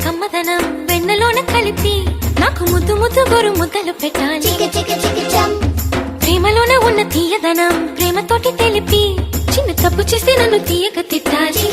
కమ్మదనం వెన్నలోన కలిపి నాకు ముద్దు ముద్దు గోరు ముద్దలు పెట్టాలి. ప్రేమలోన ఉన్న తీయదనం ప్రేమతోటి తెలిపి చిన్న తప్పు చేసి నన్ను తీయక తిట్టాలి.